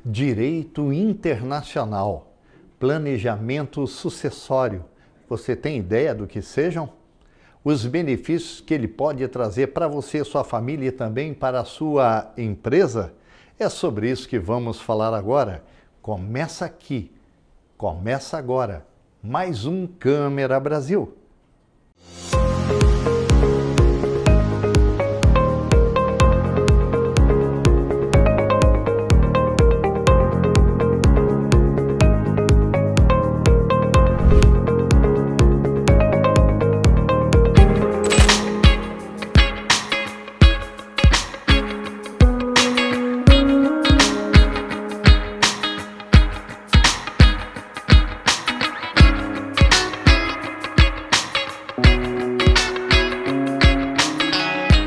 Direito internacional, planejamento sucessório. Você tem ideia do que sejam? Os benefícios que ele pode trazer para você, sua família e também para a sua empresa? É sobre isso que vamos falar agora. Começa aqui, começa agora, mais um Câmera Brasil.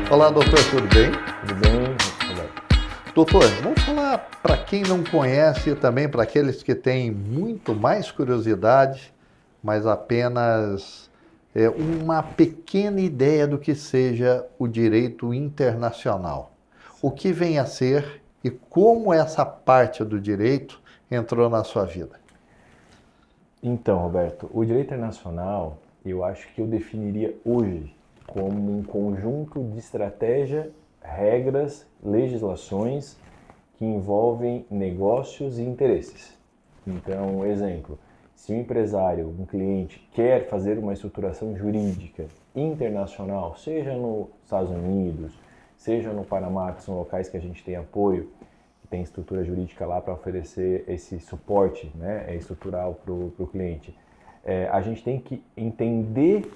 Olá, doutor, tudo bem? Tudo bem? Doutor, vamos falar para quem não conhece e também para aqueles que têm muito mais curiosidade, mas apenas uma pequena ideia do que seja o direito internacional. O que vem a ser e como essa parte do direito entrou na sua vida? Então, Roberto, o direito internacional, eu acho que eu definiria hoje como um conjunto de estratégia, regras, legislações que envolvem negócios e interesses. Então, exemplo, se um empresário, um cliente quer fazer uma estruturação jurídica internacional, seja nos Estados Unidos, seja no Panamá, que são locais que a gente tem apoio, que tem estrutura jurídica lá para oferecer esse suporte, né, estrutural para o cliente, a gente tem que entender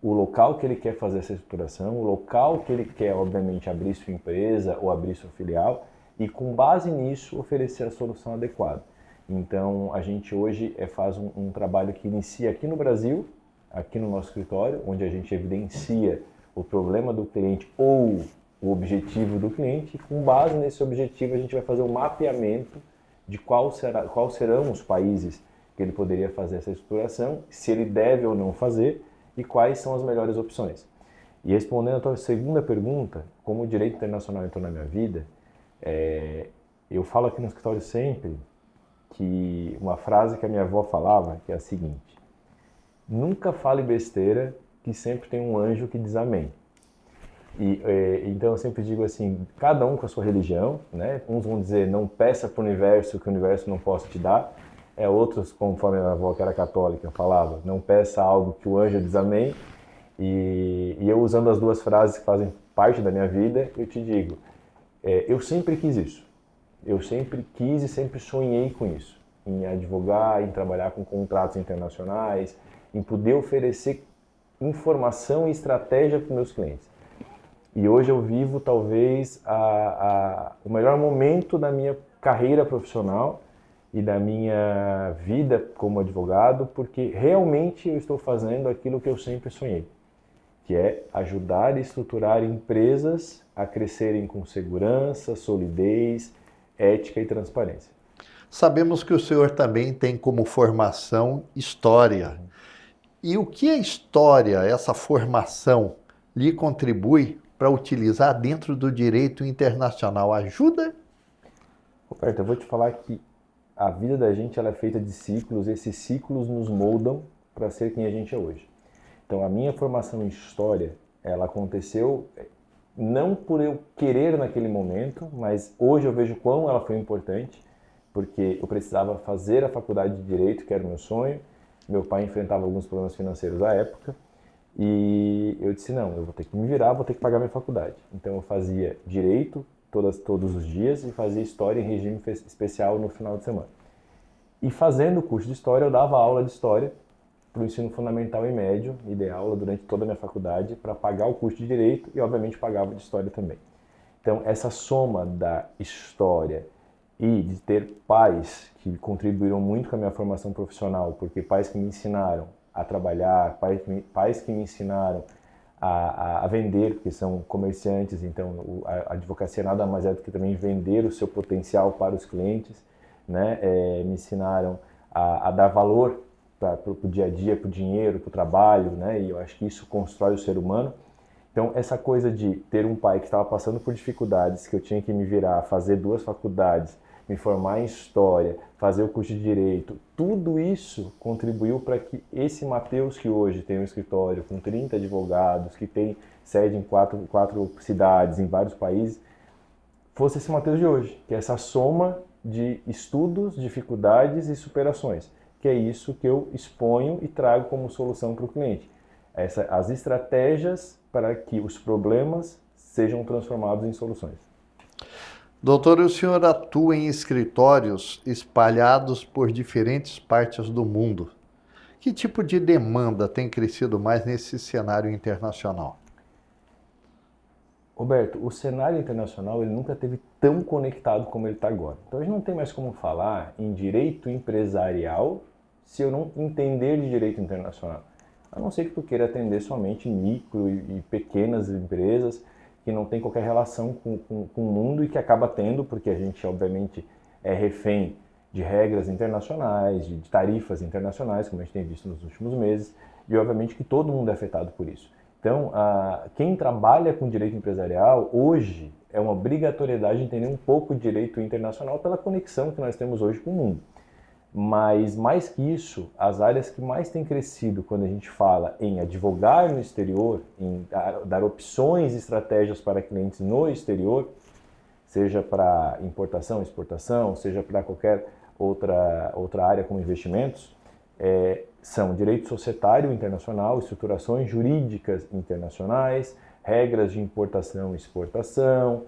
o local que ele quer fazer essa estruturação, o local que ele quer, obviamente, abrir sua empresa ou abrir sua filial e, com base nisso, oferecer a solução adequada. Então, a gente hoje faz um trabalho que inicia aqui no Brasil, aqui no nosso escritório, onde a gente evidencia o problema do cliente ou o objetivo do cliente e, com base nesse objetivo, a gente vai fazer um mapeamento de quais serão os países que ele poderia fazer essa estruturação, se ele deve ou não fazer, e quais são as melhores opções. E respondendo a tua segunda pergunta, como o direito internacional entrou na minha vida, eu falo aqui no escritório sempre que uma frase que a minha avó falava, que é a seguinte: nunca fale besteira, que sempre tem um anjo que diz amém. Então eu sempre digo assim, cada um com a sua religião, né? Uns vão dizer, não peça para o universo que o universo não possa te dar. Outros, conforme a minha avó, que era católica, falava, não peça algo que o anjo diz amém. E eu, usando as duas frases que fazem parte da minha vida, eu te digo, eu sempre quis isso. Eu sempre quis e sempre sonhei com isso. Em advogar, em trabalhar com contratos internacionais, em poder oferecer informação e estratégia para os meus clientes. E hoje eu vivo, talvez, o melhor momento da minha carreira profissional e da minha vida como advogado, porque realmente eu estou fazendo aquilo que eu sempre sonhei, que é ajudar e estruturar empresas a crescerem com segurança, solidez, ética e transparência. Sabemos que o senhor também tem como formação história. E o que a história, essa formação, lhe contribui para utilizar dentro do direito internacional? Ajuda? Roberto, eu vou te falar que a vida da gente ela é feita de ciclos, e esses ciclos nos moldam para ser quem a gente é hoje. Então, a minha formação em história, ela aconteceu não por eu querer naquele momento, mas hoje eu vejo quão ela foi importante, porque eu precisava fazer a faculdade de Direito, que era o meu sonho. Meu pai enfrentava alguns problemas financeiros à época, e eu disse, não, eu vou ter que me virar, vou ter que pagar minha faculdade. Então, eu fazia Direito todos os dias e fazia História em regime especial no final de semana. E fazendo o curso de História, eu dava aula de História para o ensino fundamental e médio, e dei aula durante toda a minha faculdade para pagar o curso de Direito e, obviamente, pagava de História também. Então, essa soma da História e de ter pais que contribuíram muito com a minha formação profissional, porque pais que me ensinaram a trabalhar, pais que me ensinaram a vender, porque são comerciantes, então a advocacia nada mais é do que também vender o seu potencial para os clientes, né? Me ensinaram a dar valor para o dia a dia, para o dinheiro, para o trabalho, né? E eu acho que isso constrói o ser humano. Então, essa coisa de ter um pai que estava passando por dificuldades, que eu tinha que me virar, fazer 2 faculdades, me formar em História, fazer o curso de Direito, tudo isso contribuiu para que esse Matheus, que hoje tem um escritório com 30 advogados, que tem sede em quatro cidades, em vários países, fosse esse Matheus de hoje, que é essa soma de estudos, dificuldades e superações, que é isso que eu exponho e trago como solução para o cliente. As estratégias para que os problemas sejam transformados em soluções. Doutor, o senhor atua em escritórios espalhados por diferentes partes do mundo. Que tipo de demanda tem crescido mais nesse cenário internacional? Roberto, o cenário internacional ele nunca esteve tão conectado como ele está agora. Então a gente não tem mais como falar em direito empresarial se eu não entender de direito internacional. A não ser que tu queira atender somente micro e pequenas empresas que não tem qualquer relação com o mundo e que acaba tendo, porque a gente obviamente é refém de regras internacionais, de tarifas internacionais, como a gente tem visto nos últimos meses, e obviamente que todo mundo é afetado por isso. Então, quem trabalha com direito empresarial, hoje, é uma obrigatoriedade entender um pouco de direito internacional pela conexão que nós temos hoje com o mundo. Mas, mais que isso, as áreas que mais têm crescido quando a gente fala em advogar no exterior, em dar opções e estratégias para clientes no exterior, seja para importação, exportação, seja para qualquer outra área como investimentos, são direito societário internacional, estruturações jurídicas internacionais, regras de importação e exportação,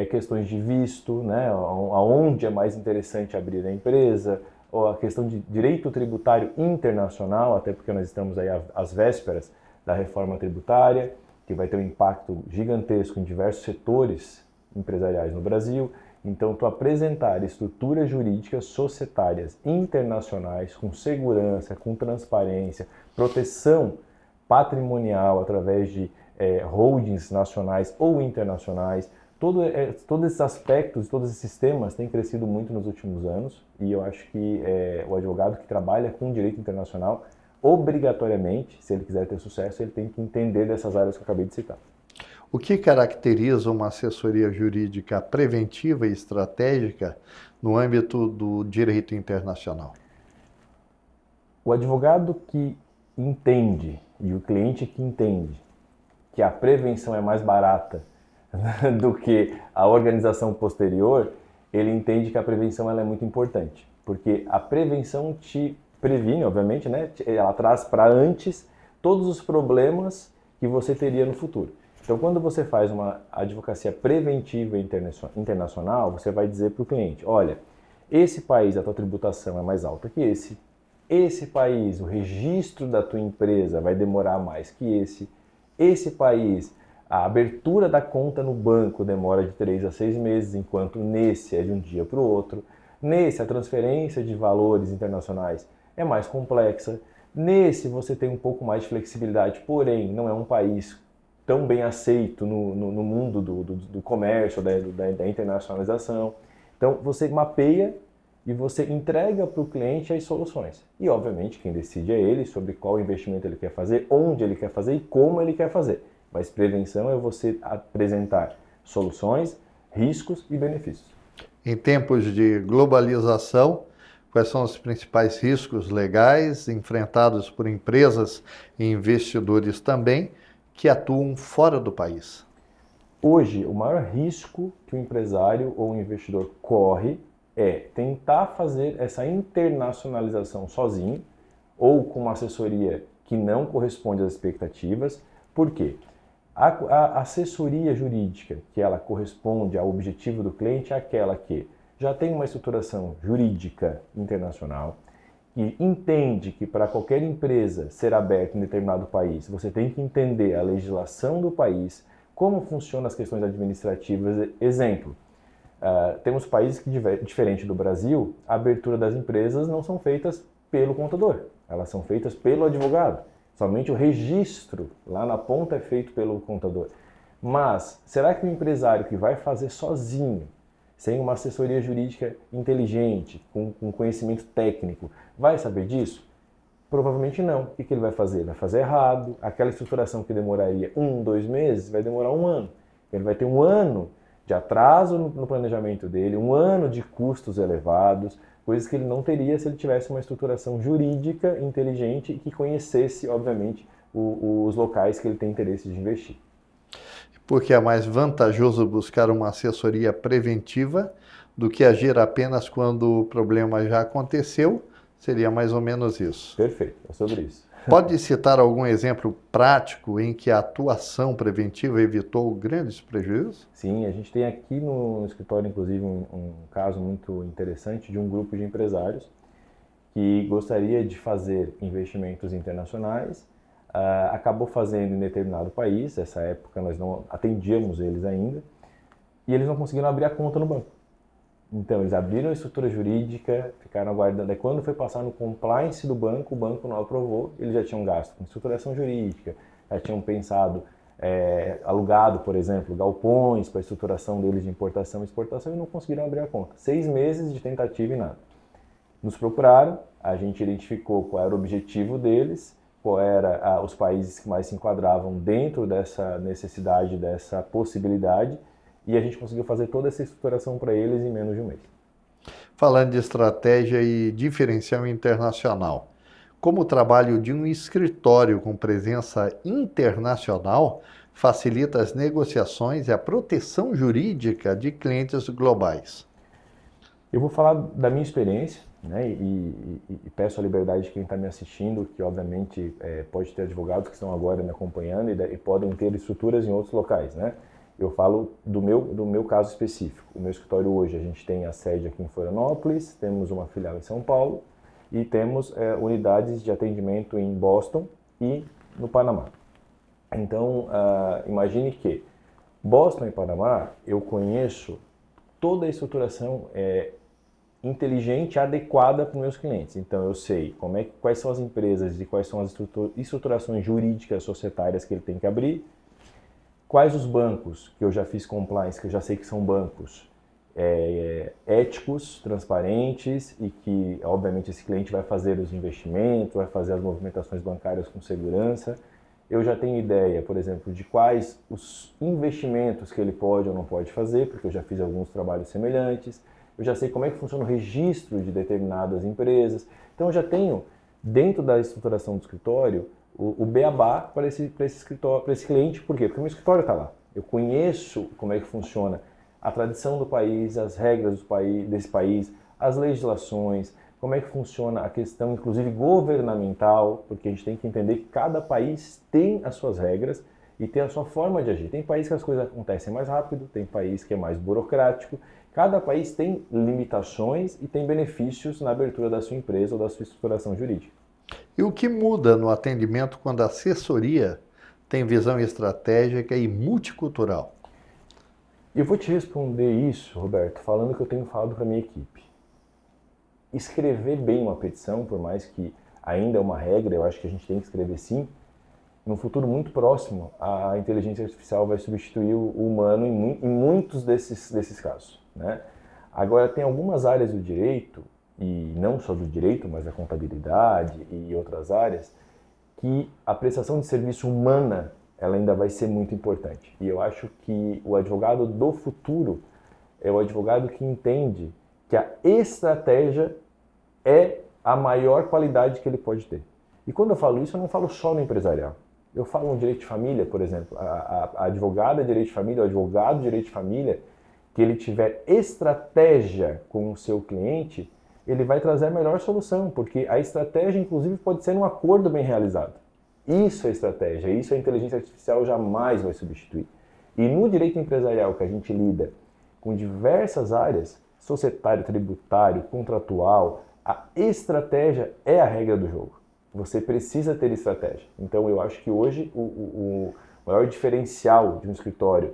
questões de visto, né, aonde é mais interessante abrir a empresa, ou a questão de direito tributário internacional, até porque nós estamos aí às vésperas da reforma tributária, que vai ter um impacto gigantesco em diversos setores empresariais no Brasil. Então, tu apresentar estruturas jurídicas societárias internacionais com segurança, com transparência, proteção patrimonial através de holdings nacionais ou internacionais, todos esses aspectos, todos esses temas têm crescido muito nos últimos anos e eu acho que o advogado que trabalha com direito internacional, obrigatoriamente, se ele quiser ter sucesso, ele tem que entender dessas áreas que eu acabei de citar. O que caracteriza uma assessoria jurídica preventiva e estratégica no âmbito do direito internacional? O advogado que entende e o cliente que entende que a prevenção é mais barata do que a organização posterior, ele entende que a prevenção ela é muito importante, porque a prevenção te previne, obviamente, né? Ela traz para antes todos os problemas que você teria no futuro. Então, quando você faz uma advocacia preventiva internacional, você vai dizer para o cliente, olha, esse país, a tua tributação é mais alta que esse país, o registro da tua empresa vai demorar mais que esse país, a abertura da conta no banco demora de 3 a 6 meses, enquanto nesse é de um dia para o outro, nesse a transferência de valores internacionais é mais complexa, nesse você tem um pouco mais de flexibilidade, porém não é um país tão bem aceito no mundo do comércio, da internacionalização. Então, você mapeia e você entrega para o cliente as soluções. E, obviamente, quem decide é ele sobre qual investimento ele quer fazer, onde ele quer fazer e como ele quer fazer. Mas prevenção é você apresentar soluções, riscos e benefícios. Em tempos de globalização, quais são os principais riscos legais enfrentados por empresas e investidores também, que atuam fora do país? Hoje, o maior risco que o empresário ou o investidor corre é tentar fazer essa internacionalização sozinho ou com uma assessoria que não corresponde às expectativas. Por quê? A assessoria jurídica, que ela corresponde ao objetivo do cliente, é aquela que já tem uma estruturação jurídica internacional, e entende que para qualquer empresa ser aberta em determinado país, você tem que entender a legislação do país, como funcionam as questões administrativas. Exemplo, temos países que, diferente do Brasil, a abertura das empresas não são feitas pelo contador, elas são feitas pelo advogado. Somente o registro lá na ponta é feito pelo contador. Mas, será que o empresário que vai fazer sozinho, sem uma assessoria jurídica inteligente, com conhecimento técnico, vai saber disso? Provavelmente não. O que ele vai fazer? Vai fazer errado. Aquela estruturação que demoraria 1, 2 meses, vai demorar 1 ano. Ele vai ter 1 ano de atraso no planejamento dele, 1 ano de custos elevados, coisas que ele não teria se ele tivesse uma estruturação jurídica inteligente e que conhecesse, obviamente, os locais que ele tem interesse de investir. Porque é mais vantajoso buscar uma assessoria preventiva do que agir apenas quando o problema já aconteceu? Seria mais ou menos isso. Perfeito, é sobre isso. Pode citar algum exemplo prático em que a atuação preventiva evitou grandes prejuízos? Sim, a gente tem aqui no escritório, inclusive, um caso muito interessante de um grupo de empresários que gostaria de fazer investimentos internacionais, acabou fazendo em determinado país, nessa época nós não atendíamos eles ainda, e eles não conseguiram abrir a conta no banco. Então, eles abriram a estrutura jurídica, ficaram aguardando. Aí, quando foi passar no compliance do banco, o banco não aprovou, eles já tinham gasto com estruturação jurídica, já tinham pensado, alugado, por exemplo, galpões para a estruturação deles de importação e exportação e não conseguiram abrir a conta. 6 meses de tentativa e nada. Nos procuraram, a gente identificou qual era o objetivo deles, qual era os países que mais se enquadravam dentro dessa necessidade, dessa possibilidade, e a gente conseguiu fazer toda essa estruturação para eles em menos de 1 mês. Falando de estratégia e diferencial internacional, como o trabalho de um escritório com presença internacional facilita as negociações e a proteção jurídica de clientes globais? Eu vou falar da minha experiência, né, e peço a liberdade de quem está me assistindo, que obviamente pode ter advogados que estão agora me acompanhando e podem ter estruturas em outros locais, né? Eu falo do meu caso específico. O meu escritório hoje, a gente tem a sede aqui em Florianópolis, temos uma filial em São Paulo e temos unidades de atendimento em Boston e no Panamá. Então, imagine que Boston e Panamá, eu conheço toda a estruturação inteligente e adequada para os meus clientes. Então, eu sei quais são as empresas e quais são as estruturações jurídicas societárias que ele tem que abrir, quais os bancos que eu já fiz compliance, que eu já sei que são bancos éticos, transparentes e que, obviamente, esse cliente vai fazer os investimentos, vai fazer as movimentações bancárias com segurança. Eu já tenho ideia, por exemplo, de quais os investimentos que ele pode ou não pode fazer, porque eu já fiz alguns trabalhos semelhantes. Eu já sei como é que funciona o registro de determinadas empresas. Então, eu já tenho, dentro da estruturação do escritório, o beabá para esse cliente. Por quê? Porque o meu escritório está lá. Eu conheço como é que funciona a tradição do país, as regras desse país, as legislações, como é que funciona a questão, inclusive, governamental, porque a gente tem que entender que cada país tem as suas regras e tem a sua forma de agir. Tem país que as coisas acontecem mais rápido, tem país que é mais burocrático. Cada país tem limitações e tem benefícios na abertura da sua empresa ou da sua estruturação jurídica. E o que muda no atendimento quando a assessoria tem visão estratégica e multicultural? Eu vou te responder isso, Roberto, falando que eu tenho falado para a minha equipe. Escrever bem uma petição, por mais que ainda é uma regra, eu acho que a gente tem que escrever sim, no futuro muito próximo, a inteligência artificial vai substituir o humano em muitos desses casos, né? Agora, tem algumas áreas do direito, e não só do direito, mas da contabilidade e outras áreas, que a prestação de serviço humana ela ainda vai ser muito importante. E eu acho que o advogado do futuro é o advogado que entende que a estratégia é a maior qualidade que ele pode ter. E quando eu falo isso, eu não falo só no empresarial. Eu falo no direito de família, por exemplo. A advogada de direito de família, o advogado de direito de família, que ele tiver estratégia com o seu cliente, ele vai trazer a melhor solução, porque a estratégia, inclusive, pode ser um acordo bem realizado. Isso é estratégia, isso a inteligência artificial jamais vai substituir. E no direito empresarial, que a gente lida com diversas áreas, societário, tributário, contratual, a estratégia é a regra do jogo. Você precisa ter estratégia. Então, eu acho que hoje o maior diferencial de um escritório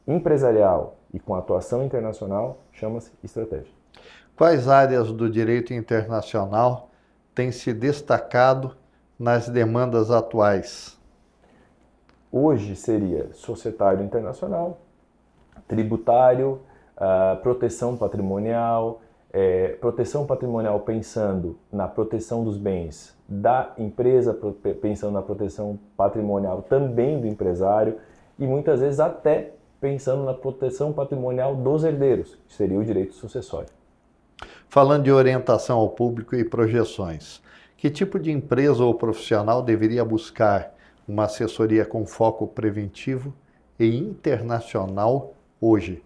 empresarial e com atuação internacional chama-se estratégia. Quais áreas do direito internacional têm se destacado nas demandas atuais? Hoje seria societário internacional, tributário, proteção patrimonial pensando na proteção dos bens da empresa, pensando na proteção patrimonial também do empresário e muitas vezes até pensando na proteção patrimonial dos herdeiros, que seria o direito sucessório. Falando de orientação ao público e projeções, que tipo de empresa ou profissional deveria buscar uma assessoria com foco preventivo e internacional hoje?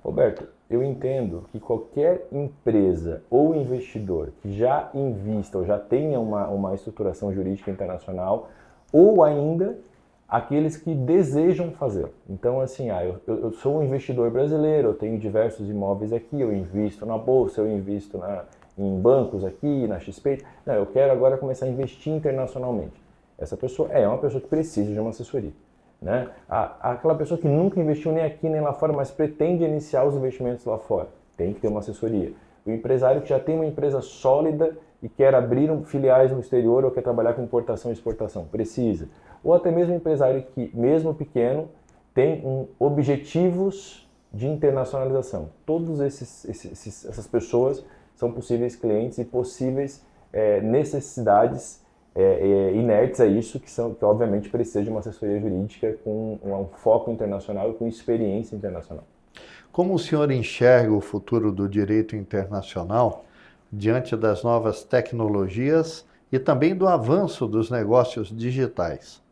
Roberto, eu entendo que qualquer empresa ou investidor que já invista ou já tenha uma estruturação jurídica internacional, ou ainda aqueles que desejam fazer. Então, assim, eu sou um investidor brasileiro, eu tenho diversos imóveis aqui, eu invisto na bolsa, eu invisto em bancos aqui, na XP. Não, eu quero agora começar a investir internacionalmente. Essa pessoa é uma pessoa que precisa de uma assessoria. Né? Aquela pessoa que nunca investiu nem aqui nem lá fora, mas pretende iniciar os investimentos lá fora, tem que ter uma assessoria. O empresário que já tem uma empresa sólida e quer abrir filiais no exterior ou quer trabalhar com importação e exportação, precisa. Ou até mesmo o empresário que, mesmo pequeno, tem objetivos de internacionalização. Todas essas pessoas são possíveis clientes e possíveis necessidades inertes a isso, que obviamente precisa de uma assessoria jurídica com um foco internacional e com experiência internacional. Como o senhor enxerga o futuro do direito internacional diante das novas tecnologias e também do avanço dos negócios digitais?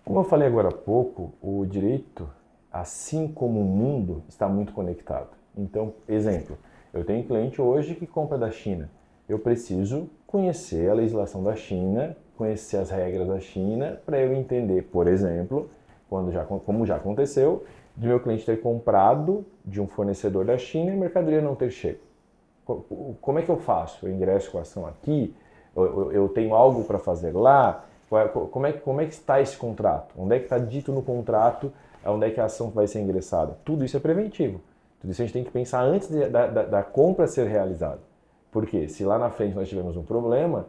Como eu falei agora há pouco, o direito, assim como o mundo, está muito conectado. Então, exemplo, eu tenho cliente hoje que compra da China. Eu preciso conhecer a legislação da China, conhecer as regras da China, para eu entender, por exemplo, como já aconteceu, de meu cliente ter comprado de um fornecedor da China e a mercadoria não ter chego. Como é que eu faço? Eu ingresso com a ação aqui? Eu tenho algo para fazer lá? Como é que está esse contrato? Onde é que está dito no contrato onde é que a ação vai ser ingressada? Tudo isso é preventivo. Tudo isso a gente tem que pensar antes da compra ser realizada. Porque se lá na frente nós tivermos um problema,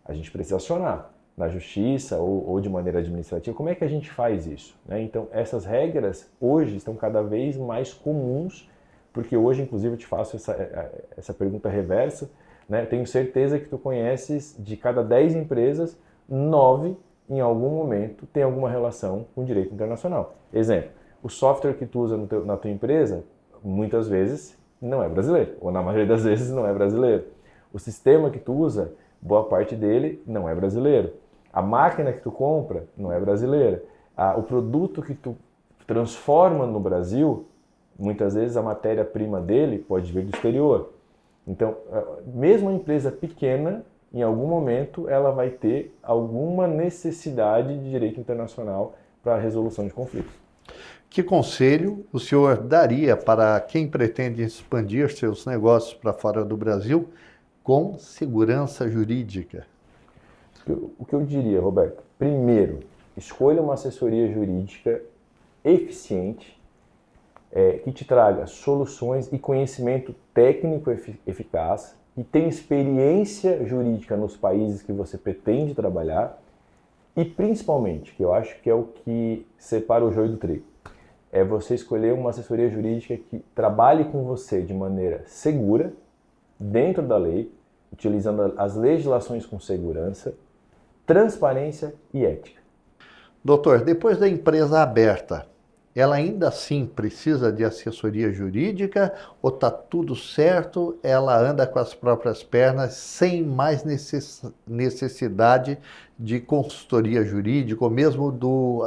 a gente precisa acionar na justiça ou de maneira administrativa. Como é que a gente faz isso? Né? Então, essas regras hoje estão cada vez mais comuns, porque hoje, inclusive, eu te faço essa pergunta reversa. Né? Tenho certeza que tu conheces de cada 10 empresas, 9, em algum momento, tem alguma relação com direito internacional. Exemplo, o software que tu usa na tua empresa, muitas vezes, não é brasileiro, ou na maioria das vezes não é brasileiro. O sistema que tu usa, boa parte dele não é brasileiro. A máquina que tu compra não é brasileira. O produto que tu transforma no Brasil, muitas vezes a matéria-prima dele pode vir do exterior. Então, mesmo a empresa pequena, em algum momento, ela vai ter alguma necessidade de direito internacional para a resolução de conflitos. Que conselho o senhor daria para quem pretende expandir seus negócios para fora do Brasil com segurança jurídica? O que eu diria, Roberto? Primeiro, escolha uma assessoria jurídica eficiente, que te traga soluções e conhecimento técnico eficaz, e tenha experiência jurídica nos países que você pretende trabalhar, e principalmente, que eu acho que é o que separa o joio do trigo, é você escolher uma assessoria jurídica que trabalhe com você de maneira segura, dentro da lei, utilizando as legislações com segurança, transparência e ética. Doutor, depois da empresa aberta, ela ainda assim precisa de assessoria jurídica ou está tudo certo, ela anda com as próprias pernas sem mais necessidade de consultoria jurídica ou mesmo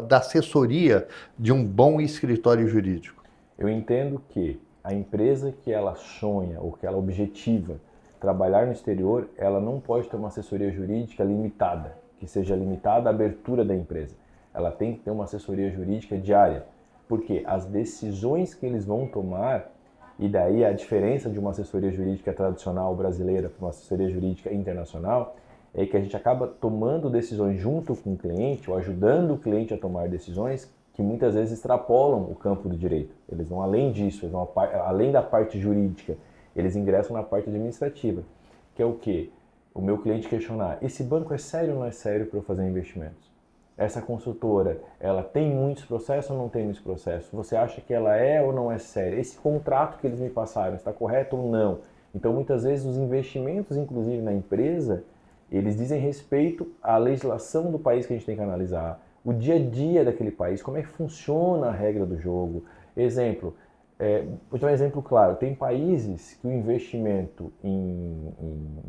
da assessoria de um bom escritório jurídico? Eu entendo que a empresa que ela sonha ou que ela objetiva trabalhar no exterior, ela não pode ter uma assessoria jurídica limitada, que seja limitada à abertura da empresa. Ela tem que ter uma assessoria jurídica diária, porque as decisões que eles vão tomar, e daí a diferença de uma assessoria jurídica tradicional brasileira para uma assessoria jurídica internacional, é que a gente acaba tomando decisões junto com o cliente, ou ajudando o cliente a tomar decisões que muitas vezes extrapolam o campo do direito. Eles vão além disso, eles vão além da parte jurídica, eles ingressam na parte administrativa, que é o quê? O meu cliente questionar, esse banco é sério ou não é sério para eu fazer investimentos? Essa consultora, ela tem muitos processos ou não tem muitos processos? Você acha que ela é ou não é séria? Esse contrato que eles me passaram está correto ou não? Então, muitas vezes, os investimentos, inclusive na empresa, eles dizem respeito à legislação do país que a gente tem que analisar, o dia a dia daquele país, como é que funciona a regra do jogo. Exemplo, vou dar um exemplo claro, tem países que o investimento em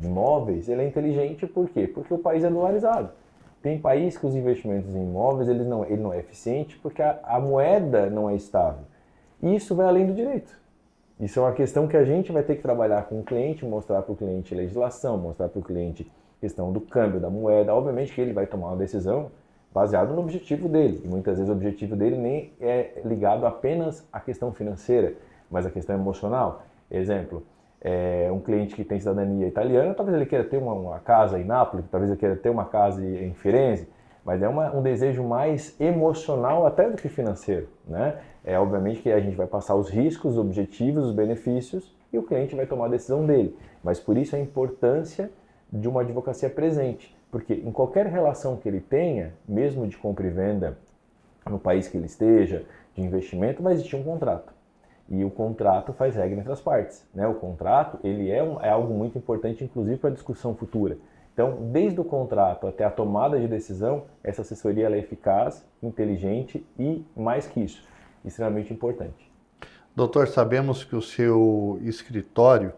imóveis ele é inteligente, por quê? Porque o país é dolarizado. Tem países que os investimentos em imóveis ele não é eficiente porque a moeda não é estável. E isso vai além do direito. Isso é uma questão que a gente vai ter que trabalhar com o cliente, mostrar para o cliente legislação, mostrar para o cliente questão do câmbio da moeda. Obviamente que ele vai tomar uma decisão baseado no objetivo dele. E muitas vezes o objetivo dele nem é ligado apenas à questão financeira, mas à questão emocional. Exemplo, um cliente que tem cidadania italiana, talvez ele queira ter uma casa em Nápoles, talvez ele queira ter uma casa em Firenze, mas é um desejo mais emocional até do que financeiro, né? Obviamente que a gente vai passar os riscos, os objetivos, os benefícios e o cliente vai tomar a decisão dele. Mas por isso a importância de uma advocacia presente, porque em qualquer relação que ele tenha, mesmo de compra e venda no país que ele esteja, de investimento, vai existir um contrato. E o contrato faz regra entre as partes, né? O contrato ele é algo muito importante, inclusive para a discussão futura. Então, desde o contrato até a tomada de decisão, essa assessoria ela é eficaz, inteligente e, mais que isso, extremamente importante. Doutor, sabemos que o seu escritório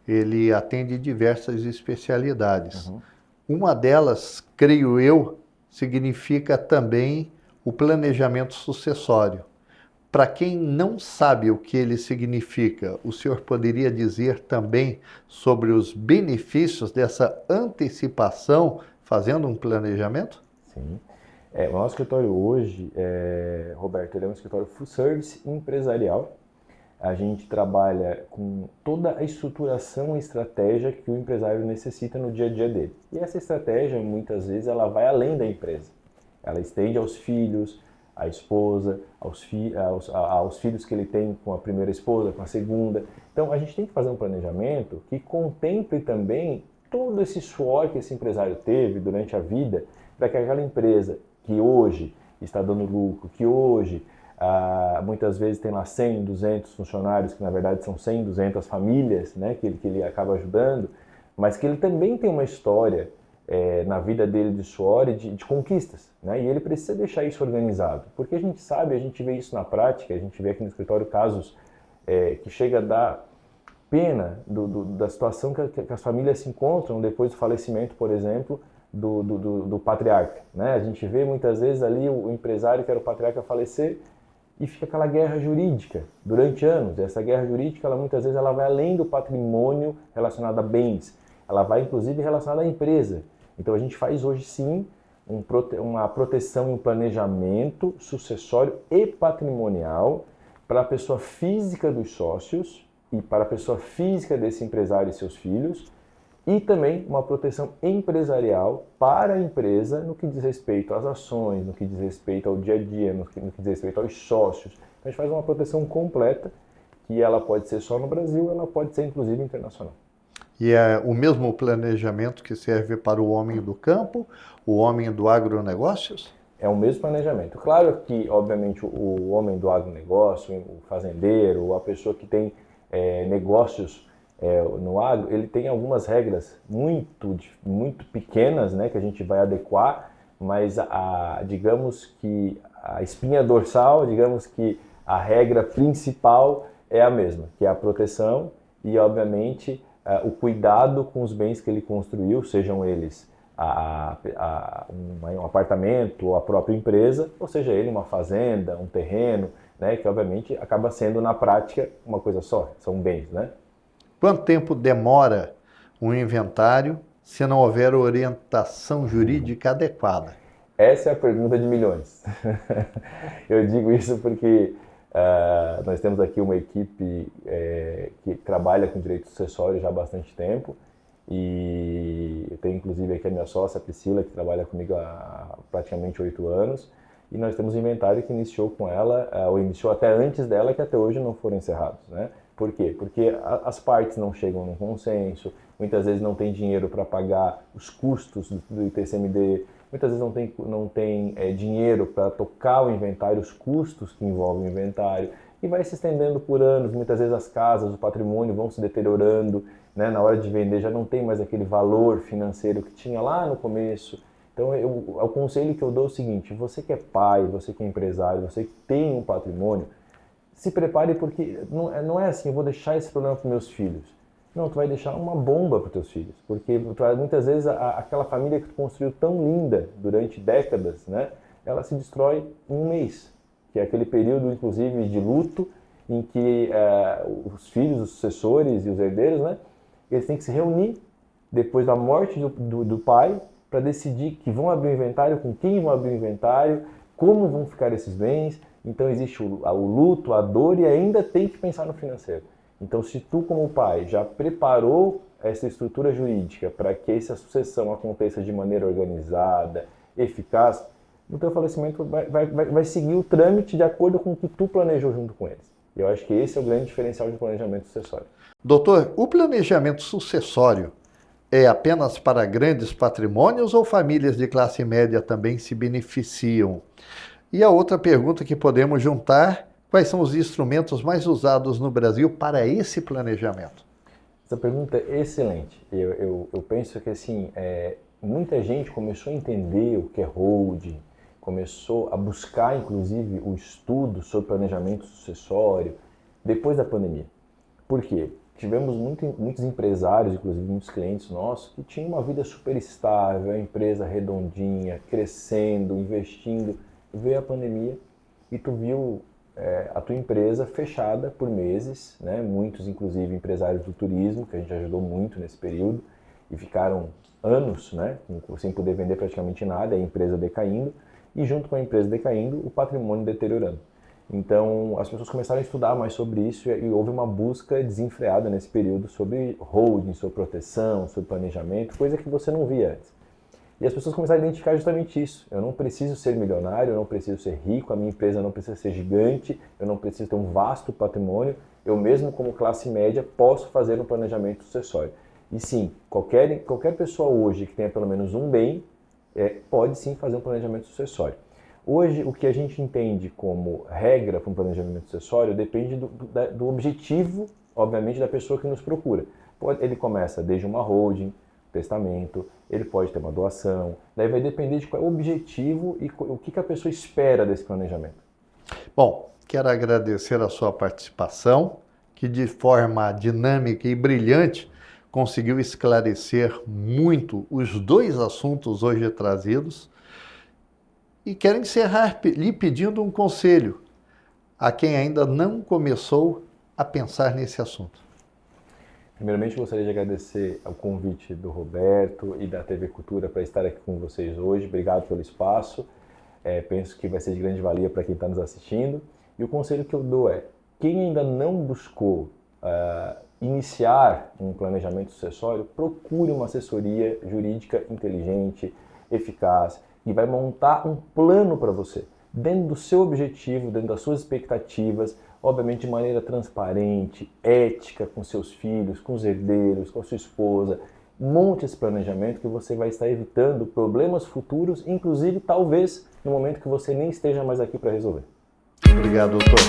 ele atende diversas especialidades. Uhum. Uma delas, creio eu, significa também o planejamento sucessório. Para quem não sabe o que ele significa, o senhor poderia dizer também sobre os benefícios dessa antecipação fazendo um planejamento? Sim. O nosso escritório hoje, Roberto, ele é um escritório full service empresarial. A gente trabalha com toda a estruturação e estratégia que o empresário necessita no dia a dia dele. E essa estratégia, muitas vezes, ela vai além da empresa. Ela estende aos filhos, à esposa, aos filhos que ele tem com a primeira esposa, com a segunda. Então, a gente tem que fazer um planejamento que contemple também todo esse suor que esse empresário teve durante a vida para que aquela empresa que hoje está dando lucro, que hoje muitas vezes tem lá 100, 200 funcionários, que na verdade são 100, 200 famílias, né, que ele acaba ajudando, mas que ele também tem uma história na vida dele de suor e de conquistas, né, e ele precisa deixar isso organizado, porque a gente sabe, a gente vê isso na prática, a gente vê aqui no escritório casos que chega a dar pena da situação que as famílias se encontram depois do falecimento, por exemplo, do patriarca, né? A gente vê muitas vezes ali o empresário que era o patriarca falecer e fica aquela guerra jurídica durante anos. Essa guerra jurídica, muitas vezes, ela vai além do patrimônio relacionado a bens. Ela vai, inclusive, relacionada à empresa. Então, a gente faz hoje, sim, uma proteção e um planejamento sucessório e patrimonial para a pessoa física dos sócios e para a pessoa física desse empresário e seus filhos, e também uma proteção empresarial para a empresa no que diz respeito às ações, no que diz respeito ao dia a dia, no que diz respeito aos sócios. Então, a gente faz uma proteção completa, que ela pode ser só no Brasil, ela pode ser inclusive internacional. E é o mesmo planejamento que serve para o homem do campo, o homem do agronegócios? É o mesmo planejamento. Claro que, obviamente, o homem do agronegócio, o fazendeiro, a pessoa que tem negócios no agro, ele tem algumas regras muito pequenas, né, que a gente vai adequar, mas digamos que a espinha dorsal, digamos que a regra principal é a mesma, que é a proteção e, obviamente, o cuidado com os bens que ele construiu, sejam eles um apartamento ou a própria empresa, ou seja ele uma fazenda, um terreno, né, que obviamente acaba sendo na prática uma coisa só, são bens, né? Quanto tempo demora um inventário se não houver orientação jurídica adequada? Essa é a pergunta de milhões. Eu digo isso porque nós temos aqui uma equipe que trabalha com direito sucessório já há bastante tempo e eu tenho inclusive aqui a minha sócia, a Priscila, que trabalha comigo há praticamente 8 anos e nós temos um inventário que iniciou com ela, ou iniciou até antes dela, que até hoje não foram encerrados, né? Por quê? Porque as partes não chegam num consenso, muitas vezes não tem dinheiro para pagar os custos do ITCMD, muitas vezes não tem dinheiro para tocar o inventário, os custos que envolvem o inventário, e vai se estendendo por anos, muitas vezes as casas, o patrimônio vão se deteriorando, né? Na hora de vender já não tem mais aquele valor financeiro que tinha lá no começo. Então, Então, o conselho que eu dou é o seguinte: você que é pai, você que é empresário, você que tem um patrimônio, se prepare, porque não é assim, eu vou deixar esse problema para meus filhos. Não, tu vai deixar uma bomba para os teus filhos, porque muitas vezes aquela família que tu construiu tão linda durante décadas, né, ela se destrói em um mês, que é aquele período, inclusive, de luto, em que os filhos, os sucessores e os herdeiros, né, eles têm que se reunir depois da morte do pai para decidir que vão abrir o inventário, com quem vão abrir o inventário, como vão ficar esses bens. Então existe o luto, a dor, e ainda tem que pensar no financeiro. Então, se tu, como pai, já preparou essa estrutura jurídica para que essa sucessão aconteça de maneira organizada, eficaz, o teu falecimento vai seguir o trâmite de acordo com o que tu planejou junto com eles. E eu acho que esse é o grande diferencial de planejamento sucessório. Doutor, o planejamento sucessório é apenas para grandes patrimônios ou famílias de classe média também se beneficiam? E a outra pergunta que podemos juntar: quais são os instrumentos mais usados no Brasil para esse planejamento? Essa pergunta é excelente. Eu penso que assim, muita gente começou a entender o que é holding, começou a buscar, inclusive, o estudo sobre planejamento sucessório depois da pandemia. Por quê? Tivemos muitos empresários, inclusive muitos clientes nossos, que tinham uma vida super estável, a empresa redondinha, crescendo, investindo. Veio a pandemia e tu viu a tua empresa fechada por meses, né? Muitos, inclusive, empresários do turismo, que a gente ajudou muito nesse período, e ficaram anos, né, sem poder vender praticamente nada, a empresa decaindo, e junto com a empresa decaindo, o patrimônio deteriorando. Então, as pessoas começaram a estudar mais sobre isso e houve uma busca desenfreada nesse período sobre holding, sobre proteção, sobre planejamento, coisa que você não via antes. E as pessoas começaram a identificar justamente isso. Eu não preciso ser milionário, eu não preciso ser rico, a minha empresa não precisa ser gigante, eu não preciso ter um vasto patrimônio, eu mesmo como classe média posso fazer um planejamento sucessório. E sim, qualquer pessoa hoje que tenha pelo menos um bem, pode sim fazer um planejamento sucessório. Hoje, o que a gente entende como regra para um planejamento sucessório depende do objetivo, obviamente, da pessoa que nos procura. Ele começa desde uma holding, testamento, ele pode ter uma doação, daí vai depender de qual é o objetivo e o que a pessoa espera desse planejamento. Bom, quero agradecer a sua participação, que de forma dinâmica e brilhante conseguiu esclarecer muito os dois assuntos hoje trazidos. E quero encerrar lhe pedindo um conselho a quem ainda não começou a pensar nesse assunto. Primeiramente, gostaria de agradecer ao convite do Roberto e da TV Cultura para estar aqui com vocês hoje. Obrigado pelo espaço. Penso que vai ser de grande valia para quem está nos assistindo. E o conselho que eu dou é: quem ainda não buscou iniciar um planejamento sucessório, procure uma assessoria jurídica inteligente, eficaz, e vai montar um plano para você, dentro do seu objetivo, dentro das suas expectativas, obviamente de maneira transparente, ética, com seus filhos, com os herdeiros, com a sua esposa. Monte esse planejamento que você vai estar evitando problemas futuros, inclusive talvez no momento que você nem esteja mais aqui para resolver. Obrigado, doutor.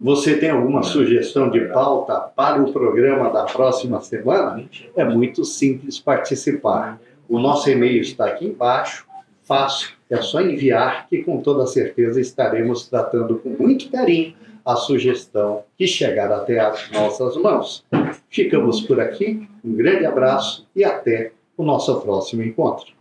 Você tem alguma sugestão de pauta para o programa da próxima semana? É muito simples participar. O nosso e-mail está aqui embaixo, fácil, é só enviar que com toda certeza estaremos tratando com muito carinho a sugestão que chegar até as nossas mãos. Ficamos por aqui, um grande abraço e até o nosso próximo encontro.